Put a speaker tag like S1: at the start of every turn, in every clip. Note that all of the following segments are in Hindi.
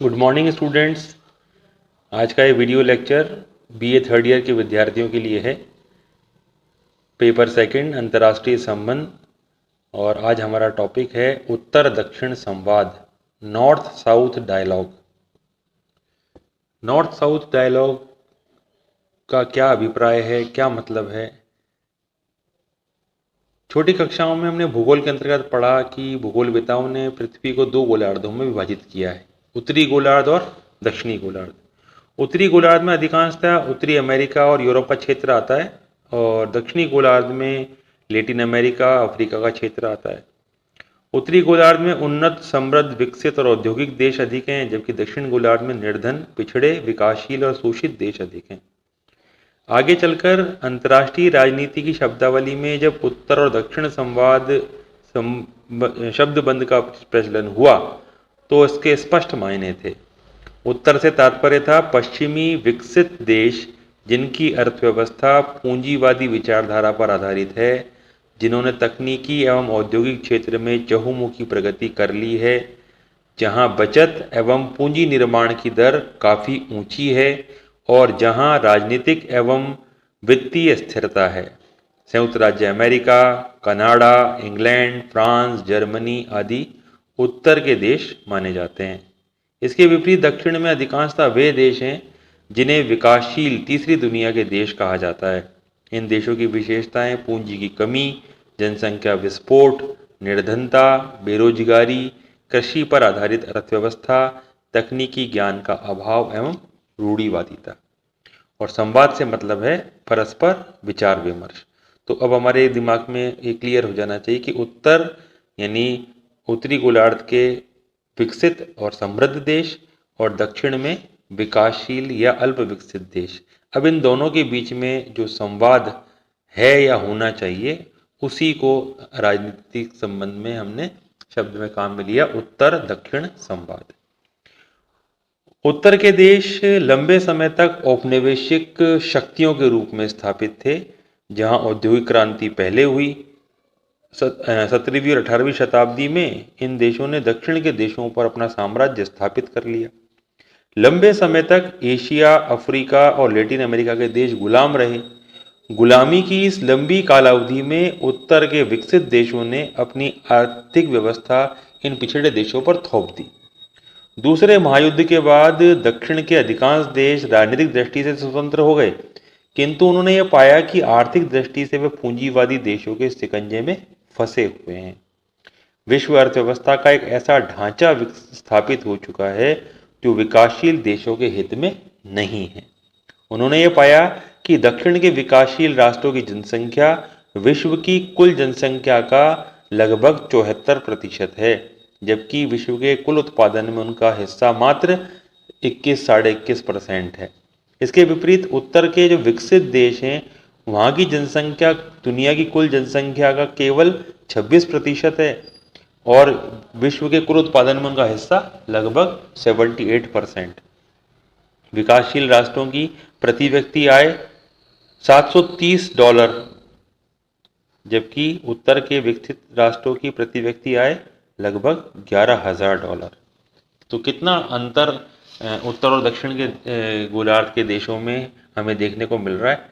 S1: Good morning students. आज का ये video lecture BA third year के विद्यार्थियों के लिए है। पेपर सेकंड अंतर्राष्ट्रीय संबंध, और आज हमारा टॉपिक है उत्तर दक्षिण संवाद, north south dialogue. North south dialogue का क्या अभिप्राय है, क्या मतलब है? छोटी कक्षाओं में हमने भूगोल के अंतर्गत पढ़ा कि भूगोलवेताओं ने पृथ्वी को दो गोलार्धों में विभाजित किया है, उत्तरी गोलार्ध और दक्षिणी गोलार्ध। उत्तरी गोलार्ध में अधिकांशतः उत्तरी अमेरिका और यूरोप का क्षेत्र आता है, और दक्षिणी गोलार्ध में लैटिन अमेरिका, अफ्रीका का क्षेत्र आता है। उत्तरी गोलार्ध में उन्नत, समृद्ध, विकसित और औद्योगिक देश अधिक हैं, जबकि दक्षिण गोलार्ध में निर्धन, पिछड़े, विकासशील और शोषित देश अधिक हैं। आगे चलकर अंतर्राष्ट्रीय राजनीति की शब्दावली में जब उत्तर और दक्षिण संवाद शब्दबंध का प्रचलन हुआ तो इसके स्पष्ट मायने थे। उत्तर से तात्पर्य था पश्चिमी विकसित देश जिनकी अर्थव्यवस्था पूंजीवादी विचारधारा पर आधारित है, जिन्होंने तकनीकी एवं औद्योगिक क्षेत्र में चहुमुखी प्रगति कर ली है, जहां बचत एवं पूंजी निर्माण की दर काफ़ी ऊंची है और जहां राजनीतिक एवं वित्तीय स्थिरता है। संयुक्त राज्य America, Canada, England, France, Germany आदि उत्तर के देश माने जाते हैं। इसके विपरीत दक्षिण में अधिकांशतः वे देश हैं जिन्हें विकासशील तीसरी दुनिया के देश कहा जाता है। इन देशों की विशेषताएं पूंजी की कमी, जनसंख्या विस्फोट, निर्धनता, बेरोजगारी, कृषि पर आधारित अर्थव्यवस्था, तकनीकी ज्ञान का अभाव एवं रूढ़िवादिता। और संवाद से मतलब है परस्पर विचार विमर्श। तो अब हमारे दिमाग में ये क्लियर हो जाना चाहिए कि उत्तर यानी उत्तरी गोलार्ध के विकसित और समृद्ध देश, और दक्षिण में विकासशील या अल्प विकसित देश। अब इन दोनों के बीच में जो संवाद है या होना चाहिए, उसी को राजनीतिक संबंध में हमने शब्द में काम में लिया, उत्तर दक्षिण संवाद। उत्तर के देश लंबे समय तक औपनिवेशिक शक्तियों के रूप में स्थापित थे, जहां औद्योगिक क्रांति पहले हुई। 17वीं और 18वीं शताब्दी में इन देशों ने दक्षिण के देशों पर अपना साम्राज्य स्थापित कर लिया। लंबे समय तक एशिया, अफ्रीका और लैटिन अमेरिका के देश गुलाम रहे। गुलामी की इस लंबी कालावधि में उत्तर के विकसित देशों ने अपनी आर्थिक व्यवस्था इन पिछड़े देशों पर थोप दी। दूसरे महायुद्ध के बाद दक्षिण के अधिकांश देश राजनीतिक दृष्टि से स्वतंत्र हो गए, किंतु उन्होंने यह पाया कि आर्थिक दृष्टि से वे पूंजीवादी देशों के शिकंजे में फंसे हुए हैं। विश्व अर्थव्यवस्था का एक ऐसा ढांचा स्थापित हो चुका है जो विकासशील देशों के हित में नहीं है। उन्होंने यह पाया कि दक्षिण के विकासशील राष्ट्रों की जनसंख्या विश्व की कुल जनसंख्या का लगभग 74% है, जबकि विश्व के कुल उत्पादन में उनका हिस्सा मात्र 21-21.5% है। इसके विपरीत उत्तर के जो विकसित देश हैं, वहाँ की जनसंख्या दुनिया की कुल जनसंख्या का केवल 26% है, और विश्व के कुल उत्पादन में उनका हिस्सा लगभग 78%। विकासशील राष्ट्रों की प्रति व्यक्ति आय $730, जबकि उत्तर के विकसित राष्ट्रों की प्रति व्यक्ति आय लगभग $11,000। तो कितना अंतर उत्तर और दक्षिण के गोलार्ध के देशों में हमें देखने को मिल रहा है।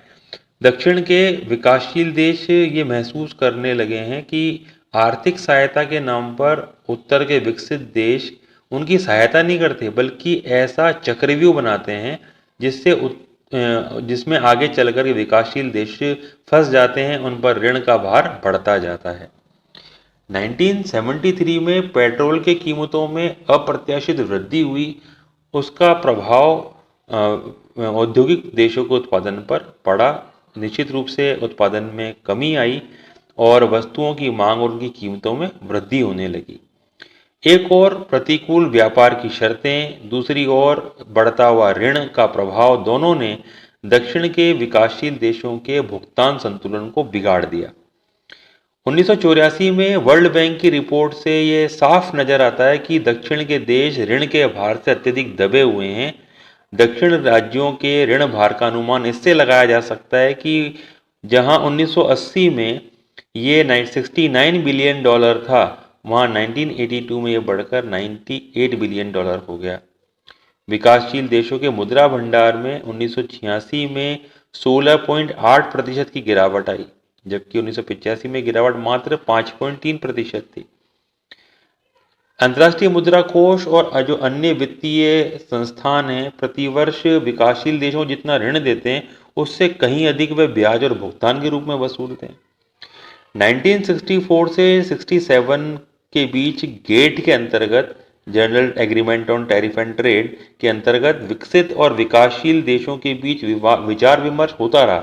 S1: दक्षिण के विकासशील देश ये महसूस करने लगे हैं कि आर्थिक सहायता के नाम पर उत्तर के विकसित देश उनकी सहायता नहीं करते, बल्कि ऐसा चक्रव्यूह बनाते हैं जिसमें आगे चलकर के विकासशील देश फंस जाते हैं, उन पर ऋण का भार बढ़ता जाता है। 1973 में पेट्रोल के कीमतों में अप्रत्याशित वृद्धि हुई। उसका प्रभाव औद्योगिक देशों के उत्पादन पर पड़ा। निश्चित रूप से उत्पादन में कमी आई और वस्तुओं की मांग और उनकी कीमतों में वृद्धि होने लगी। एक और प्रतिकूल व्यापार की शर्तें, दूसरी ओर बढ़ता हुआ ऋण का प्रभाव, दोनों ने दक्षिण के विकासशील देशों के भुगतान संतुलन को बिगाड़ दिया। 1984 में वर्ल्ड बैंक की रिपोर्ट से ये साफ नजर आता है कि दक्षिण के देश ऋण के भार से अत्यधिक दबे हुए हैं। दक्षिण राज्यों के ऋण भार का अनुमान इससे लगाया जा सकता है कि जहां 1980 में ये $69 बिलियन था, वहां 1982 में ये बढ़कर $98 बिलियन हो गया। विकासशील देशों के मुद्रा भंडार में 1986 में 16.8% की गिरावट आई, जबकि 1985 में गिरावट मात्र 5.3% थी। अंतर्राष्ट्रीय मुद्रा कोष और जो अन्य वित्तीय संस्थान हैं प्रतिवर्ष विकासशील देशों को जितना ऋण देते हैं उससे कहीं अधिक वे ब्याज और भुगतान के रूप में वसूलते हैं। 1964 से 67 के बीच गेट के अंतर्गत, general agreement on tariff and trade के अंतर्गत विकसित और विकासशील देशों के बीच विचार विमर्श होता रहा,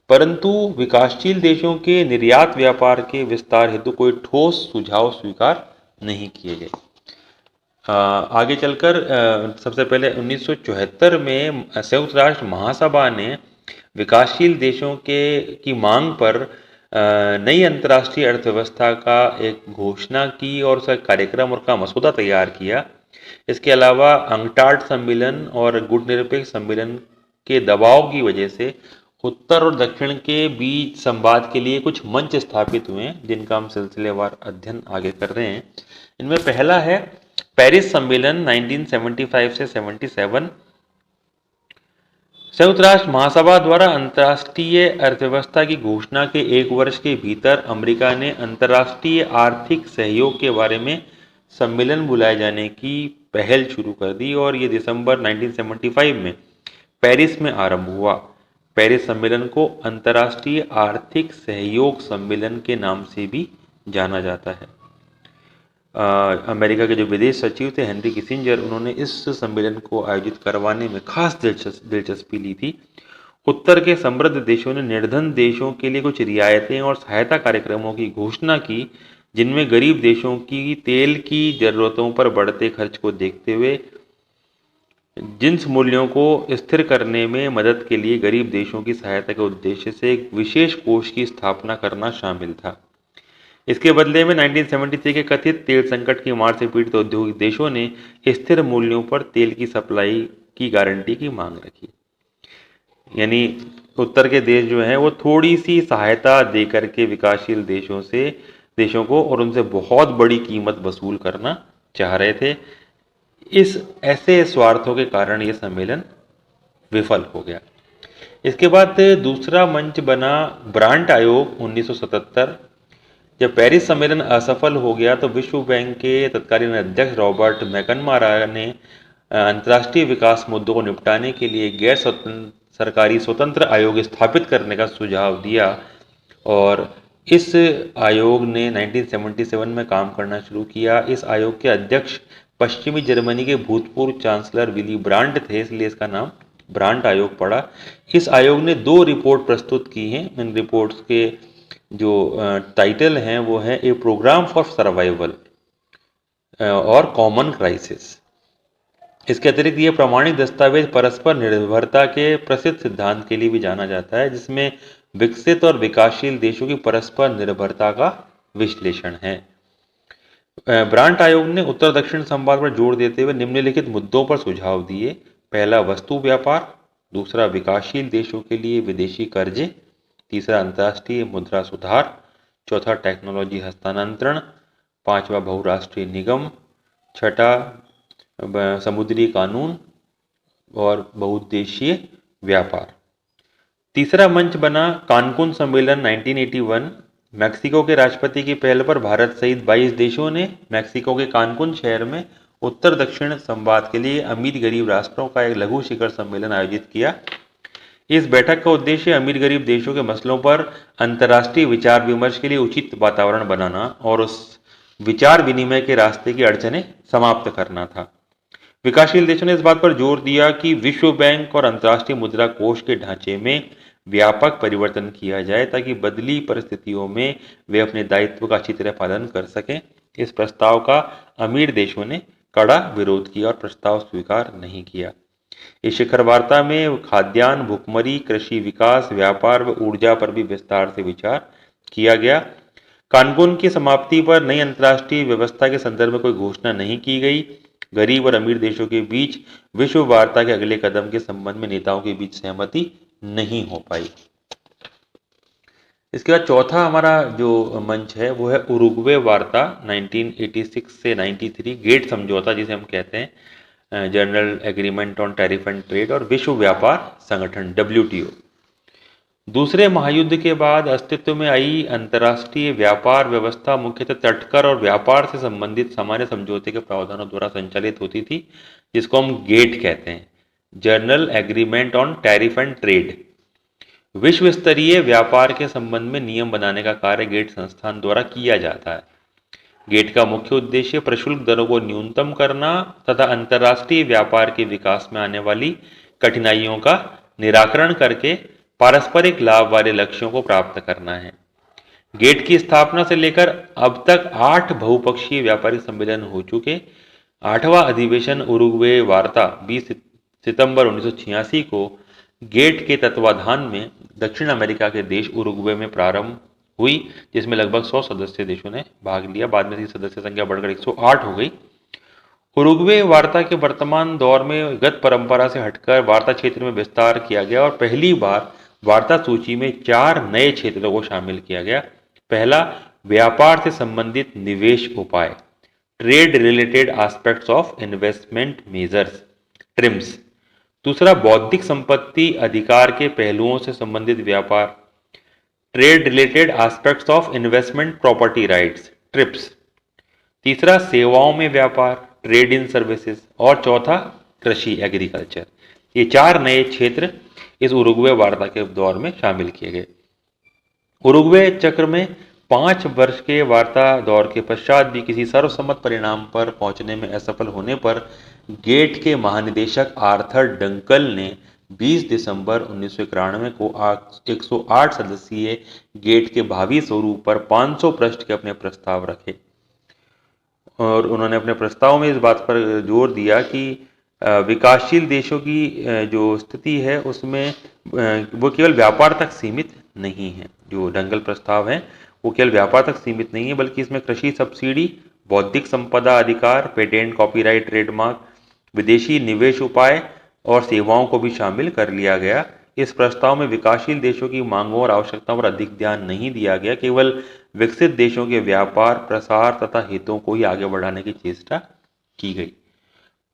S1: परंतु विकासशील देशों के निर्यात व्यापार के विस्तार हेतु कोई ठोस सुझाव स्वीकार नहीं किए गए। आगे चलकर सबसे पहले 1974 में संयुक्त राष्ट्र महासभा ने विकासशील देशों की मांग पर नई अंतर्राष्ट्रीय अर्थव्यवस्था का एक घोषणा की और उसका कार्यक्रम और का मसौदा तैयार किया। इसके अलावा अंकटाड सम्मेलन और गुटनिरपेक्ष सम्मेलन के दबाव की वजह से उत्तर और दक्षिण के बीच संवाद के लिए कुछ मंच स्थापित हुए हैं, जिनका हम सिलसिलेवार अध्ययन आगे कर रहे हैं। इनमें पहला है पेरिस सम्मेलन 1975 से 77। संयुक्त राष्ट्र महासभा द्वारा अंतर्राष्ट्रीय अर्थव्यवस्था की घोषणा के एक वर्ष के भीतर अमेरिका ने अंतर्राष्ट्रीय आर्थिक सहयोग के बारे में सम्मेलन बुलाए जाने की पहल शुरू कर दी और ये दिसंबर 1975 में पेरिस में आरंभ हुआ। पेरिस सम्मेलन को अंतर्राष्ट्रीय आर्थिक सहयोग सम्मेलन के नाम से भी जाना जाता है। अमेरिका के जो विदेश सचिव थे हेनरी किसिंजर, उन्होंने इस सम्मेलन को आयोजित करवाने में खास दिलचस्पी ली थी। उत्तर के समृद्ध देशों ने निर्धन देशों के लिए कुछ रियायतें और सहायता कार्यक्रमों की घोषणा की, जिनमें गरीब देशों की तेल की जरूरतों पर बढ़ते खर्च को देखते हुए जिन्स मूल्यों को स्थिर करने में मदद के लिए गरीब देशों की सहायता के उद्देश्य से एक विशेष कोष की स्थापना करना शामिल था। इसके बदले में 1973 के कथित तेल संकट की मार से पीड़ित औद्योगिक देशों ने स्थिर मूल्यों पर तेल की सप्लाई की गारंटी की मांग रखी। यानी उत्तर के देश जो हैं वो थोड़ी सी सहायता देकर के विकासशील देशों को और उनसे बहुत बड़ी कीमत वसूल करना चाह रहे थे। इस ऐसे स्वार्थों के कारण ये सम्मेलन विफल हो गया। इसके बाद दूसरा मंच बना ब्रांट आयोग 1977। जब पेरिस सम्मेलन असफल हो गया तो विश्व बैंक के तत्कालीन अध्यक्ष रॉबर्ट मैकनमारा ने अंतर्राष्ट्रीय विकास मुद्दों को निपटाने के लिए गैर सरकारी स्वतंत्र आयोग स्थापित करने का सुझाव दिया और इस आयोग ने 1977 में काम करना शुरू किया। इस आयोग के अध्यक्ष पश्चिमी जर्मनी के भूतपूर्व चांसलर विली ब्रांट थे, इसलिए इसका नाम ब्रांट आयोग पड़ा। इस आयोग ने 2 रिपोर्ट प्रस्तुत की हैं। इन रिपोर्ट्स के जो टाइटल हैं वो है ए प्रोग्राम फॉर सर्वाइवल और कॉमन क्राइसिस। इसके अतिरिक्त ये प्रमाणित दस्तावेज परस्पर निर्भरता के प्रसिद्ध सिद्धांत के लिए भी जाना जाता है, जिसमें विकसित और विकासशील देशों की परस्पर निर्भरता का विश्लेषण है। ब्रांट आयोग ने उत्तर दक्षिण संवाद पर जोर देते हुए निम्नलिखित मुद्दों पर सुझाव दिए। पहला वस्तु व्यापार, दूसरा विकासशील देशों के लिए विदेशी कर्जे, तीसरा अंतर्राष्ट्रीय मुद्रा सुधार, चौथा टेक्नोलॉजी हस्तांतरण, पांचवा बहुराष्ट्रीय निगम, छठा समुद्री कानून और बहुउद्देशीय व्यापार। तीसरा मंच बना कानकुन सम्मेलन 1981। मैक्सिको के राष्ट्रपति की पहल पर भारत सहित 22 देशों ने मैक्सिको के कानकुन शहर में उत्तर दक्षिण संवाद के लिए अमीर गरीब राष्ट्रों का एक लघु शिखर सम्मेलन आयोजित किया। इस बैठक का उद्देश्य अमीर गरीब देशों के मसलों पर अंतर्राष्ट्रीय विचार विमर्श के लिए उचित वातावरण बनाना और उस विचार विनिमय के रास्ते की अड़चनें समाप्त करना था। विकासशील देशों ने इस बात पर जोर दिया कि विश्व बैंक और अंतर्राष्ट्रीय मुद्रा कोष के ढांचे में व्यापक परिवर्तन किया जाए ताकि बदली परिस्थितियों में वे अपने दायित्व का अच्छी तरह पालन कर सकें। इस प्रस्ताव का अमीर देशों ने कड़ा विरोध किया और प्रस्ताव स्वीकार नहीं किया। इस शिखर वार्ता में खाद्यान्न, भुखमरी, कृषि विकास, व्यापार व ऊर्जा पर भी विस्तार से विचार किया गया। कानकुन की समाप्ति पर नई अंतर्राष्ट्रीय व्यवस्था के संदर्भ में कोई घोषणा नहीं की गई। गरीब और अमीर देशों के बीच विश्व वार्ता के अगले कदम के संबंध में नेताओं के बीच सहमति नहीं हो पाई। इसके बाद चौथा हमारा जो मंच है वो है उरुग्वे वार्ता 1986 से 93, गेट समझौता जिसे हम कहते हैं। General agreement on tariff and trade और विश्व व्यापार संगठन WTO। दूसरे महायुद्ध के बाद अस्तित्व में आई अंतर्राष्ट्रीय व्यापार व्यवस्था मुख्यतः तटकर और व्यापार से संबंधित सामान्य समझौते के प्रावधानों द्वारा संचालित होती थी, जिसको हम गेट कहते हैं, journal agreement on tariff and trade. विश्व स्तरीय व्यापार के संबंध में नियम बनाने का कार्य गेट संस्थान द्वारा किया जाता है। गेट का मुख्य उद्देश्य प्रशुल्क दरों को न्यूनतम करना तथा अंतर्राष्ट्रीय व्यापार के विकास में आने वाली कठिनाइयों का निराकरण करके पारस्परिक लाभ वाले लक्ष्यों को प्राप्त करना है। गेट की स्थापना से लेकर अब तक 8 बहुपक्षीय व्यापारिक सम्मेलन हो चुके। 8वां अधिवेशन उरुग्वे वार्ता 20 सितंबर 1986 को गेट के तत्वाधान में दक्षिण अमेरिका के देश उरुग्वे में प्रारंभ हुई, जिसमें लगभग 100 सदस्य देशों ने भाग लिया। बाद में इसकी सदस्य संख्या बढ़कर 108 हो गई। उरुग्वे वार्ता के वर्तमान दौर में गत परंपरा से हटकर वार्ता क्षेत्र में विस्तार किया गया और पहली बार वार्ता सूची में 4 नए क्षेत्रों को शामिल किया गया। पहला, व्यापार से संबंधित निवेश उपाय, trade related aspects of investment measures, TRIMS. दूसरा, बौद्धिक संपत्ति अधिकार के पहलुओं से संबंधित व्यापार, trade related aspects of investment property rights, trips. तीसरा, सेवाओं में व्यापार, ट्रेड इन सर्विसेज। और चौथा, कृषि, एग्रीकल्चर। ये 4 नए क्षेत्र इस उरुग्वे वार्ता के दौर में शामिल किए गए। उरुग्वे चक्र में 5 वर्ष के वार्ता दौर के पश्चात भी किसी सर्वसम्मत परिणाम पर पहुंचने में असफल होने पर गेट के महानिदेशक आर्थर डंकल ने 20 दिसंबर 1991 को 108 सदस्यीय गेट के भावी स्वरूप पर 500 पृष्ठ के अपने प्रस्ताव रखे और उन्होंने अपने प्रस्ताव में इस बात पर जोर दिया कि विकासशील देशों की जो स्थिति है उसमें वो केवल व्यापार तक सीमित नहीं है। जो डंकल प्रस्ताव है वो केवल व्यापार तक सीमित नहीं है, बल्कि इसमें कृषि सब्सिडी, बौद्धिक संपदा अधिकार, पेटेंट, कॉपीराइट, ट्रेडमार्क, विदेशी निवेश उपाय और सेवाओं को भी शामिल कर लिया गया। इस प्रस्ताव में विकासशील देशों की मांगों और आवश्यकताओं पर अधिक ध्यान नहीं दिया गया, केवल विकसित देशों के व्यापार, प्रसार तथा हितों को ही आगे बढ़ाने की चेष्टा की गई।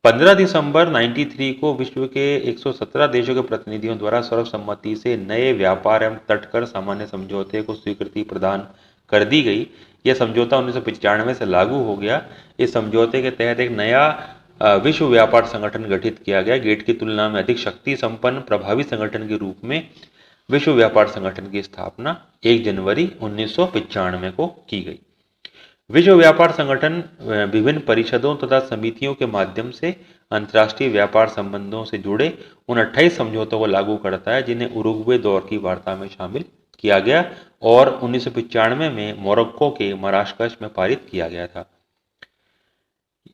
S1: 15 दिसंबर 93 को विश्व के 117 देशों के प्रतिनिधियों द्वारा सर्वसम्मति से नए व्यापार एवं तटकर सामान्य समझौते को स्वीकृति प्रदान कर दी गई। यह समझौता 1995 से लागू हो गया। इस समझौते के तहत एक नया विश्व व्यापार संगठन गठित किया गया। गेट की तुलना में अधिक शक्ति संपन्न प्रभावी संगठन के रूप में विश्व व्यापार संगठन की स्थापना 1 जनवरी 1995 को की गई। विश्व व्यापार संगठन विभिन्न परिषदों तथा समितियों के माध्यम से अंतर्राष्ट्रीय व्यापार संबंधों से जुड़े उन 28 समझौतों को लागू करता है, जिन्हें उरुग्वे दौर की वार्ता में शामिल किया गया और 1995 में मोरक्को के मराकश में पारित किया गया था।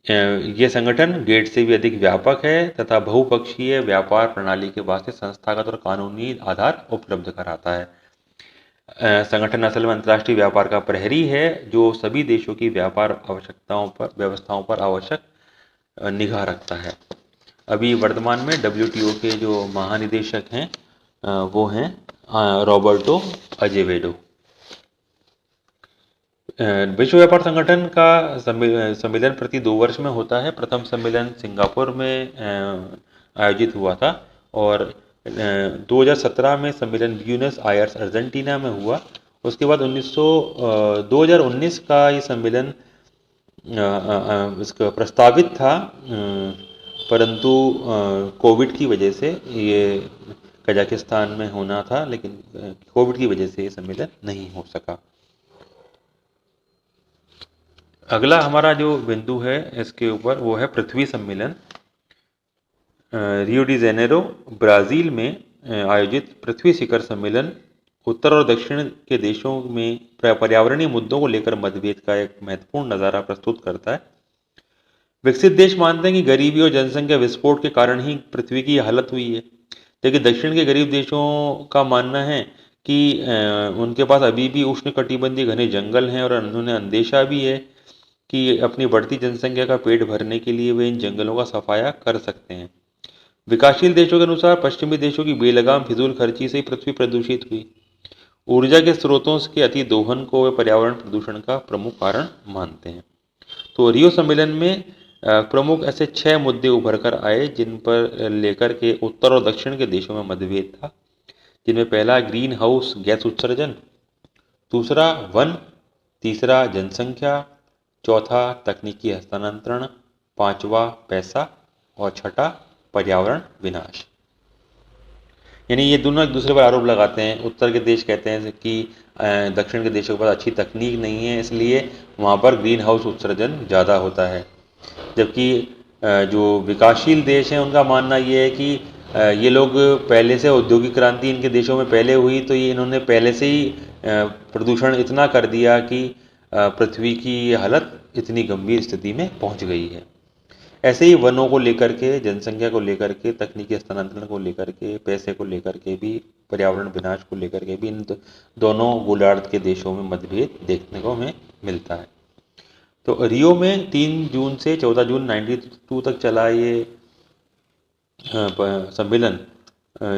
S1: यह संगठन गेट से भी अधिक व्यापक है तथा बहुपक्षीय व्यापार प्रणाली के वास्ते संस्थागत और कानूनी आधार उपलब्ध कराता है। संगठन असल में अंतर्राष्ट्रीय व्यापार का प्रहरी है, जो सभी देशों की व्यापार व्यवस्थाओं पर आवश्यक निगाह रखता है। अभी वर्तमान में WTO के जो महानिदेशक हैं वो हैं रॉबर्टो अजेवेडो। विश्व व्यापार संगठन का सम्मेलन प्रति 2 वर्ष में होता है। प्रथम सम्मेलन सिंगापुर में आयोजित हुआ था और 2017 में सम्मेलन ब्यूनस आयर्स अर्जेंटीना में हुआ। उसके बाद 2019 का ये सम्मेलन इसका प्रस्तावित था, परंतु कोविड की वजह से ये कजाकिस्तान में होना था, लेकिन कोविड की वजह से ये सम्मेलन नहीं हो सका। अगला हमारा जो बिंदु है इसके ऊपर वो है पृथ्वी सम्मेलन। रियो डी जेनेरो ब्राज़ील में आयोजित पृथ्वी शिखर सम्मेलन उत्तर और दक्षिण के देशों में पर्यावरणीय मुद्दों को लेकर मतभेद का एक महत्वपूर्ण नज़ारा प्रस्तुत करता है। विकसित देश मानते हैं कि गरीबी और जनसंख्या विस्फोट के कारण ही पृथ्वी की हालत हुई है, लेकिन दक्षिण के गरीब देशों का मानना है कि उनके पास अभी भी उष्णकटिबंधीय घने जंगल हैं और उन्हें अंदेशा भी है कि अपनी बढ़ती जनसंख्या का पेट भरने के लिए वे इन जंगलों का सफाया कर सकते हैं। विकासशील देशों के अनुसार पश्चिमी देशों की बेलगाम फिजूल खर्ची से ही पृथ्वी प्रदूषित हुई। ऊर्जा के स्रोतों के अति दोहन को वे पर्यावरण प्रदूषण का प्रमुख कारण मानते हैं। तो रियो सम्मेलन में प्रमुख ऐसे 6 मुद्दे उभर कर आए जिन पर लेकर के उत्तर और दक्षिण के देशों में मतभेद था, जिनमें पहला ग्रीन हाउस गैस उत्सर्जन, दूसरा वन, तीसरा जनसंख्या, चौथा तकनीकी हस्तांतरण, पांचवा पैसा और छठा पर्यावरण विनाश। यानी ये दोनों एक दूसरे पर आरोप लगाते हैं। उत्तर के देश कहते हैं कि दक्षिण के देशों के पास अच्छी तकनीक नहीं है, इसलिए वहाँ पर ग्रीन हाउस उत्सर्जन ज़्यादा होता है। जबकि जो विकासशील देश हैं उनका मानना ये है कि ये लोग पहले से औद्योगिक क्रांति इनके देशों में पहले हुई, तो ये इन्होंने पहले से ही प्रदूषण इतना कर दिया कि पृथ्वी की हालत इतनी गंभीर स्थिति में पहुंच गई है। ऐसे ही वनों को लेकर के, जनसंख्या को लेकर के, तकनीकी हस्तांतरण को लेकर के, पैसे को लेकर के भी, पर्यावरण विनाश को लेकर के भी इन दोनों गोलार्ध के देशों में मतभेद देखने को हमें मिलता है। तो रियो में 3 जून से 14 जून 92 तक चला ये सम्मेलन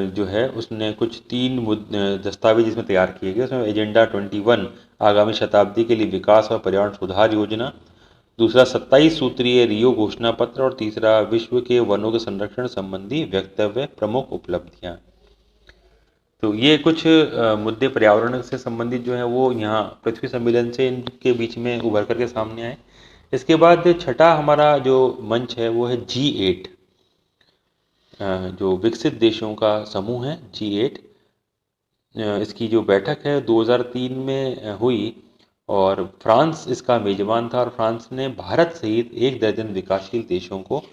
S1: जो है उसने कुछ 3 दस्तावेज इसमें तैयार किए गए। उसमें एजेंडा 21 आगामी शताब्दी के लिए विकास और पर्यावरण सुधार योजना, दूसरा 27 सूत्रीय रियो घोषणा पत्र और तीसरा विश्व के वनों के संरक्षण संबंधी वक्तव्य प्रमुख उपलब्धियां। तो ये कुछ मुद्दे पर्यावरण से संबंधित जो है वो यहाँ पृथ्वी सम्मेलन से इनके बीच में उभर करके सामने आए। इसके बाद छठा हमारा जो मंच है वो है G8, जो विकसित देशों का समूह है G8। इसकी जो बैठक है 2003 में हुई और फ्रांस इसका मेजबान था और फ्रांस ने भारत सहित 1 दर्जन विकासशील देशों को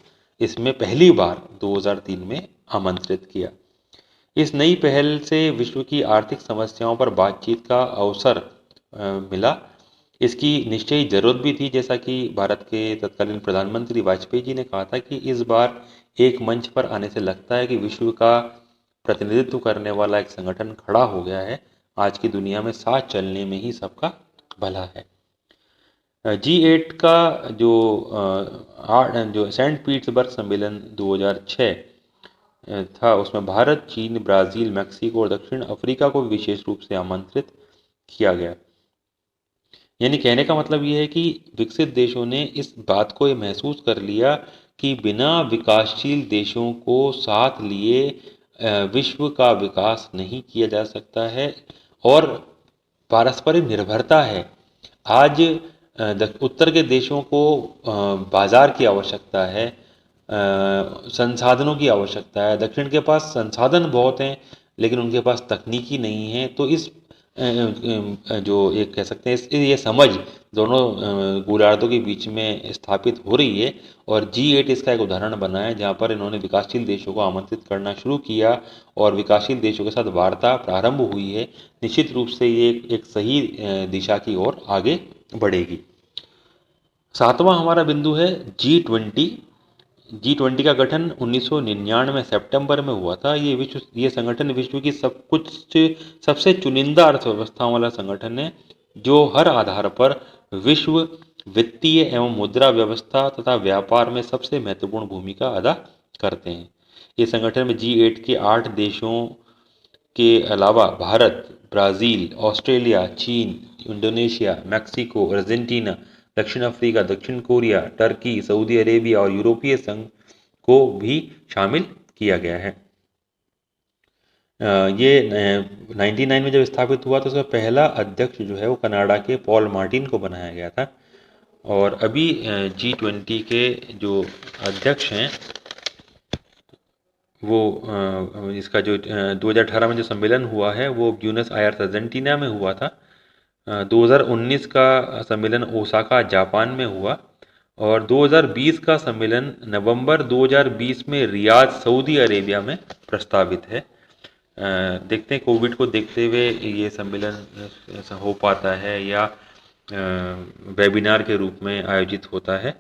S1: इसमें पहली बार 2003 में आमंत्रित किया। इस नई पहल से विश्व की आर्थिक समस्याओं पर बातचीत का अवसर मिला। इसकी निश्चयी जरूरत भी थी, जैसा कि भारत के तत्कालीन प्रधानमंत्री वाजपेयी जी ने कहा था कि इस बार एक मंच पर आने से लगता है कि विश्व का प्रतिनिधित्व करने वाला एक संगठन खड़ा हो गया है। आज की दुनिया में साथ चलने में ही सबका भला है। G8 का जो सेंट पीटर्सबर्ग सम्मेलन 2006 था, उसमें भारत, चीन, ब्राज़ील, मैक्सिको और दक्षिण अफ्रीका को विशेष रूप से आमंत्रित किया गया। यानी कहने का मतलब ये है कि विकसित देशों ने इस बात को ये महसूस कर लिया कि बिना विकासशील देशों को साथ लिए विश्व का विकास नहीं किया जा सकता है और पारस्परिक निर्भरता है। आज उत्तर के देशों को बाजार की आवश्यकता है, संसाधनों की आवश्यकता है। दक्षिण के पास संसाधन बहुत हैं लेकिन उनके पास तकनीकी नहीं है। तो इस जो एक कह सकते हैं ये समझ दोनों गोलार्धों के बीच में स्थापित हो रही है और G8 इसका एक उदाहरण बना है, जहाँ पर इन्होंने विकासशील देशों को आमंत्रित करना शुरू किया और विकासशील देशों के साथ वार्ता प्रारंभ हुई है। निश्चित रूप से ये एक सही दिशा की ओर आगे बढ़ेगी। 7वां हमारा बिंदु है G20। G20 का गठन 1999 सितंबर में हुआ था। ये संगठन विश्व की सबसे चुनिंदा अर्थव्यवस्थाओं वाला संगठन है जो हर आधार पर विश्व वित्तीय एवं मुद्रा व्यवस्था तथा व्यापार में सबसे महत्वपूर्ण भूमिका अदा करते हैं। ये संगठन में G8 के 8 देशों के अलावा भारत, ब्राज़ील, ऑस्ट्रेलिया, चीन, इंडोनेशिया, मैक्सिको, अर्जेंटीना, दक्षिण अफ्रीका, दक्षिण कोरिया, टर्की, सऊदी अरेबिया और यूरोपीय संघ को भी शामिल किया गया है। ये 99 में जब स्थापित हुआ तो उसका पहला अध्यक्ष जो है वो कनाडा के पॉल मार्टिन को बनाया गया था और अभी G20 के जो अध्यक्ष हैं वो इसका जो 2018 में जो सम्मेलन हुआ है वो ब्यूनस आयर्स अर्जेंटीना में हुआ था। 2019 का सम्मेलन ओसाका जापान में हुआ और 2020 का सम्मेलन नवंबर 2020 में रियाद सऊदी अरेबिया में प्रस्तावित है। देखते हैं कोविड को देखते हुए ये सम्मेलन ऐसा हो पाता है या वेबिनार के रूप में आयोजित होता है।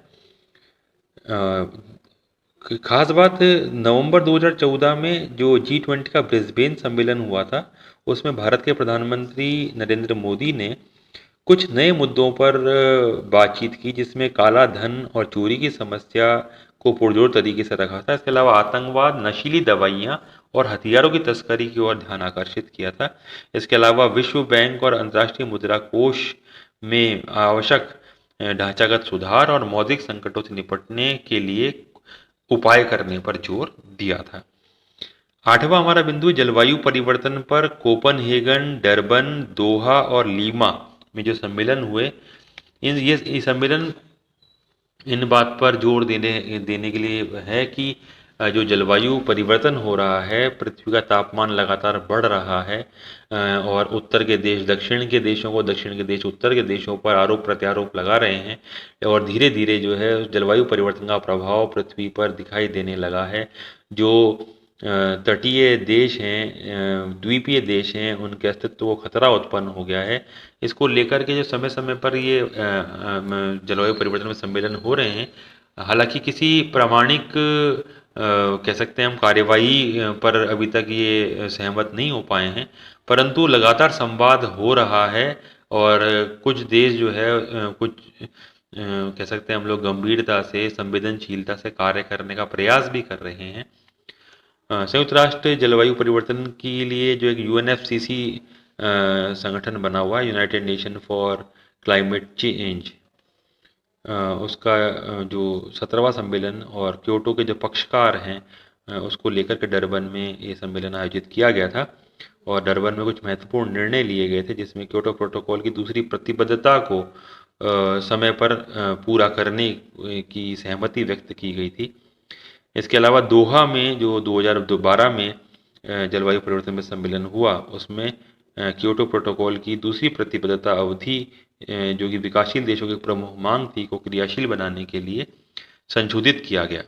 S1: खास बात नवंबर 2014 में जो G20 का ब्रिस्बेन सम्मेलन हुआ था उसमें भारत के प्रधानमंत्री नरेंद्र मोदी ने कुछ नए मुद्दों पर बातचीत की, जिसमें काला धन और चोरी की समस्या को पुरजोर तरीके से रखा था। इसके अलावा आतंकवाद, नशीली दवाइयाँ और हथियारों की तस्करी की ओर ध्यान आकर्षित किया था। इसके अलावा विश्व बैंक और अंतर्राष्ट्रीय मुद्रा कोष में आवश्यक ढांचागत सुधार और मौद्रिक संकटों से निपटने के लिए उपाय करने पर जोर दिया था। 8वां हमारा बिंदु जलवायु परिवर्तन पर कोपनहेगन, डरबन, दोहा और लीमा में जो सम्मेलन हुए, ये सम्मेलन इन बात पर जोर देने देने के लिए है कि जो जलवायु परिवर्तन हो रहा है, पृथ्वी का तापमान लगातार बढ़ रहा है, और उत्तर के देश दक्षिण के देशों को, दक्षिण के देश उत्तर के देशों पर आरोप प्रत्यारोप लगा रहे हैं, और धीरे धीरे जो है जलवायु परिवर्तन का प्रभाव पृथ्वी पर दिखाई देने लगा है। जो तटीय देश हैं, द्वीपीय देश हैं, उनके अस्तित्व को खतरा उत्पन्न हो गया है। इसको लेकर के जो समय समय पर ये जलवायु परिवर्तन में सम्मेलन हो रहे हैं, हालांकि किसी प्रामाणिक कह सकते हैं हम कार्यवाही पर अभी तक ये सहमत नहीं हो पाए हैं, परंतु लगातार संवाद हो रहा है, और कुछ देश जो है कुछ कह सकते हैं हम लोग गंभीरता से, संवेदनशीलता से कार्य करने का प्रयास भी कर रहे हैं। संयुक्त राष्ट्र जलवायु परिवर्तन के लिए जो एक यूएनएफसीसी संगठन बना हुआ है, United nation for climate change, उसका जो 17वां सम्मेलन और क्योटो के जो पक्षकार हैं, उसको लेकर के डरबन में ये सम्मेलन आयोजित किया गया था, और डरबन में कुछ महत्वपूर्ण निर्णय लिए गए थे, जिसमें क्योटो प्रोटोकॉल की दूसरी प्रतिबद्धता को समय पर पूरा करने की सहमति व्यक्त की गई थी। इसके अलावा दोहा में जो 2012 में जलवायु परिवर्तन में सम्मेलन हुआ, उसमें क्योटो प्रोटोकॉल की दूसरी प्रतिबद्धता अवधि, जो कि विकासशील देशों की प्रमुख मांग थी, को क्रियाशील बनाने के लिए संशोधित किया गया।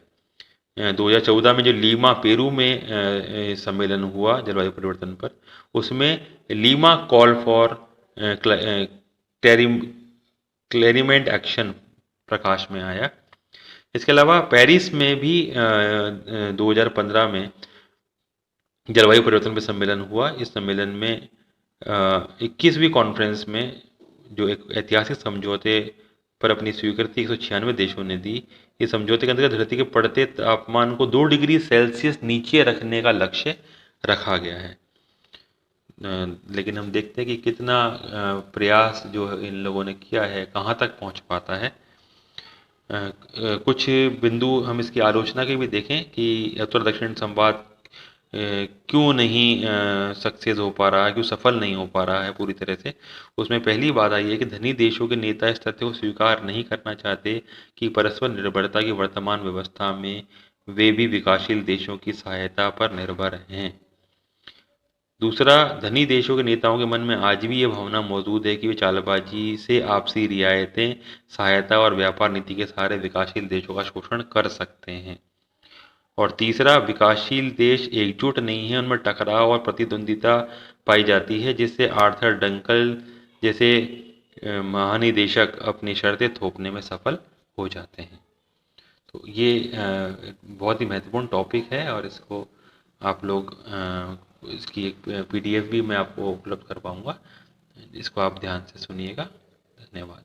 S1: 2014 में जो लीमा पेरू में सम्मेलन हुआ जलवायु परिवर्तन पर, उसमें लीमा कॉल फॉर क्लेरिमेंट एक्शन प्रकाश में आया। इसके अलावा पेरिस में भी 2015 में जलवायु परिवर्तन पर सम्मेलन हुआ। इस सम्मेलन में 21वीं कॉन्फ्रेंस में जो एक ऐतिहासिक समझौते पर अपनी स्वीकृति 196 देशों ने दी। इस समझौते के अंतर्गत धरती के बढ़ते तापमान को 2 डिग्री सेल्सियस नीचे रखने का लक्ष्य रखा गया है। लेकिन हम देखते हैं कि कितना प्रयास जो इन लोगों ने किया है, कहाँ तक पहुँच पाता है। कुछ बिंदु हम इसकी आलोचना के भी देखें कि उत्तर दक्षिण संवाद क्यों नहीं सक्सेस हो पा रहा है, क्यों सफल नहीं हो पा रहा है पूरी तरह से। उसमें पहली बात आई है कि धनी देशों के नेता इस तथ्य को स्वीकार नहीं करना चाहते कि परस्पर निर्भरता की वर्तमान व्यवस्था में वे भी विकासशील देशों की सहायता पर निर्भर हैं। दूसरा, धनी देशों के नेताओं के मन में आज भी ये भावना मौजूद है कि वे चालबाजी से आपसी रियायतें, सहायता और व्यापार नीति के सहारे विकासशील देशों का शोषण कर सकते हैं। और तीसरा, विकासशील देश एकजुट नहीं है, उनमें टकराव और प्रतिद्वंदिता पाई जाती है, जिससे आर्थर डंकल जैसे महानिदेशक अपनी शर्तें थोपने में सफल हो जाते हैं। तो ये बहुत ही महत्वपूर्ण टॉपिक है, और इसको आप लोग इसकी एक PDF भी मैं आपको उपलब्ध कर पाऊँगा। इसको आप ध्यान से सुनिएगा। धन्यवाद।